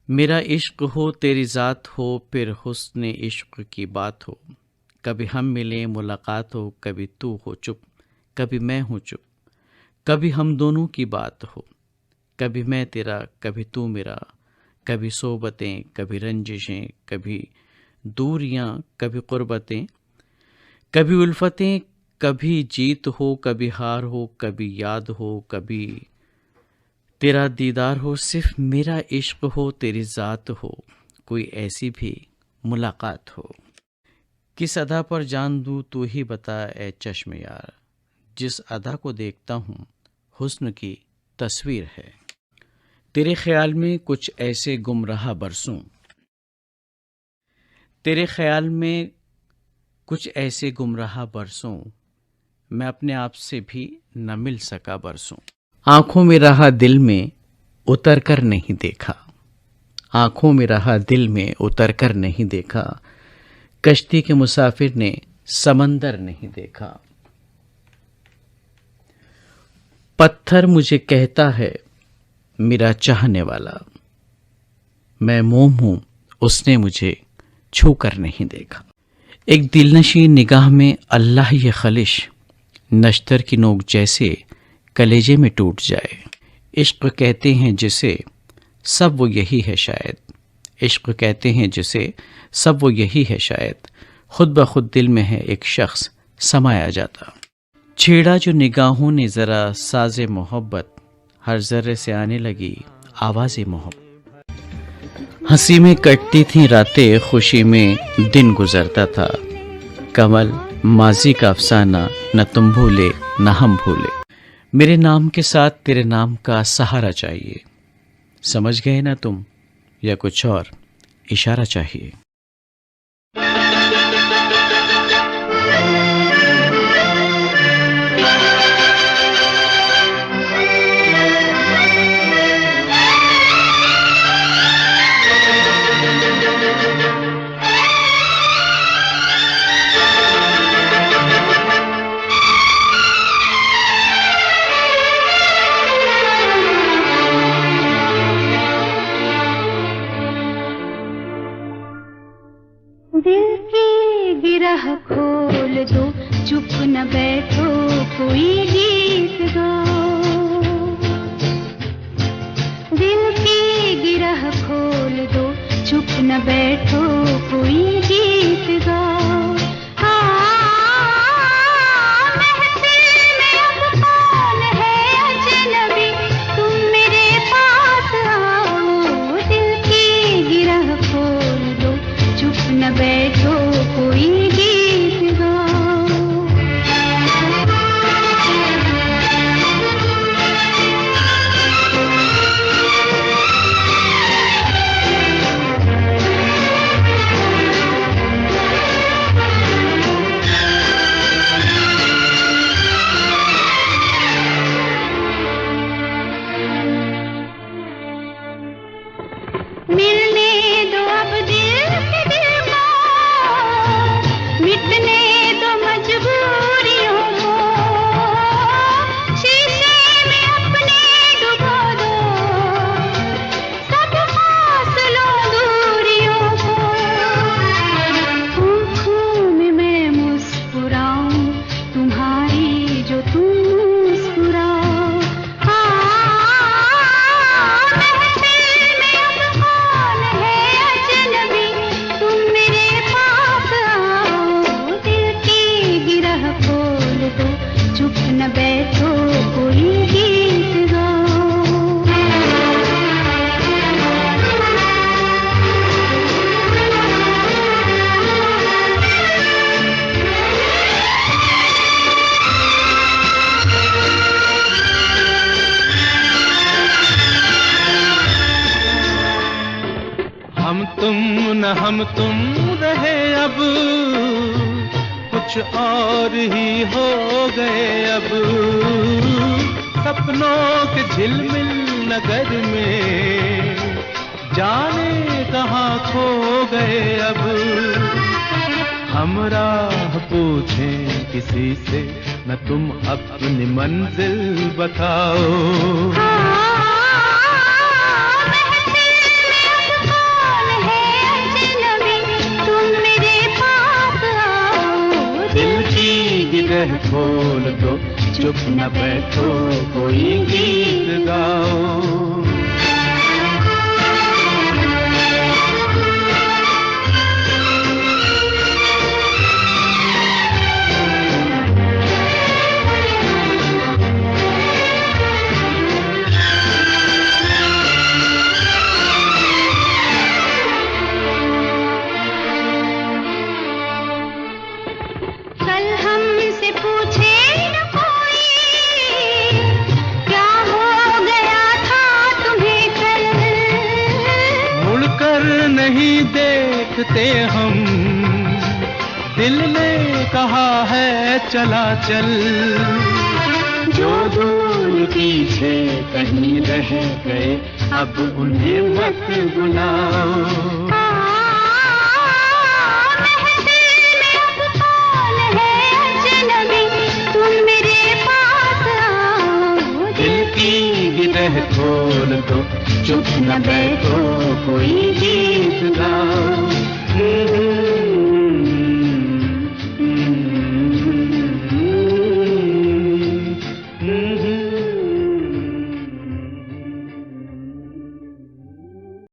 मेरा इश्क हो तेरी ज़ात हो फिर हुस्न इश्क की बात हो। कभी हम मिलें मुलाकात हो, कभी तू हो चुप, कभी मैं हूँ चुप। कभी हम दोनों की बात हो, कभी मैं तेरा कभी तू मेरा। कभी सोबतें कभी रंजिशें, कभी दूरियां कभी क़ुरबतें, कभी उल्फतें कभी जीत हो, कभी हार हो, कभी याद हो, कभी तेरा दीदार हो। सिर्फ मेरा इश्क हो तेरी ज़ात हो, कोई ऐसी भी मुलाकात हो। किस अदा पर जान दूँ तू ही बता ए चश्म यार, जिस अदा को देखता हूँ हुस्न की तस्वीर है। तेरे ख्याल में कुछ ऐसे गुमराह बरसों, तेरे ख्याल में कुछ ऐसे गुमराह बरसों, मैं अपने आप से भी न मिल सका बरसों। आंखों में रहा दिल में उतर कर नहीं देखा, आंखों में रहा दिल में उतर कर नहीं देखा। कश्ती के मुसाफिर ने समंदर नहीं देखा। पत्थर मुझे कहता है मेरा चाहने वाला, मैं मोम हूं उसने मुझे छू कर नहीं देखा। एक दिलनशी निगाह में अल्लाह ये खलिश, नश्तर की नोक जैसे कलेजे में टूट जाए। इश्क कहते हैं जिसे सब वो यही है शायद, इश्क कहते हैं जिसे सब वो यही है शायद। खुद ब खुद दिल में है एक शख्स समाया जाता। छेड़ा जो निगाहों ने ज़रा साज़े मोहब्बत, हर ज़र्रे से आने लगी आवाज़े मोहब्बत। हंसी में कटती थी रातें, खुशी में दिन गुजरता था। कमल माजी का अफसाना न तुम भूले न हम भूले। मेरे नाम के साथ तेरे नाम का सहारा चाहिए, समझ गए ना तुम, या कुछ और इशारा चाहिए। दिल की गिरह खोल दो, चुप न बैठो कोई गीत गाओ। दिल की गिरह खोल दो, चुप न बैठो कोई गीत गाओ। महफिल में अब कौन है अजनबी, तुम मेरे पास आओ। दिल की गिरह खोल दो, चुप न बैठो कोई गीत गाओ। मिलने दो अब दिल से दिल को, मिटने दो मजबूरियों को। शीशे में अपने डुबो दो, सब फासलों दूरियों को। आँखों में मैं मुस्कुराऊं तुम्हारी, जो तुम मुस्कुराओ। चुप न बैठो कोई गीत गाओ। हम तुम न हम तुम रहे अब, कुछ और ही हो गए अब। सपनों के झिलमिल नगर में जाने कहाँ खो गए अब। हम राह पूछें किसी से, न तुम अपनी मंजिल बताओ। महफिल में अब गिरह खोल दो, चुप न बैठो कोई गीत गाओ। नहीं देखते हम, दिल ने कहा है चला चल, जो दूर पीछे कहीं रह गए अब उन्हें मत बुलाओ। महफिल में अब कौन है अजनबी, तुम मेरे पास आओ। दिल की गिरह खोल दो, चुप न बैठो कोई गीत गाओ।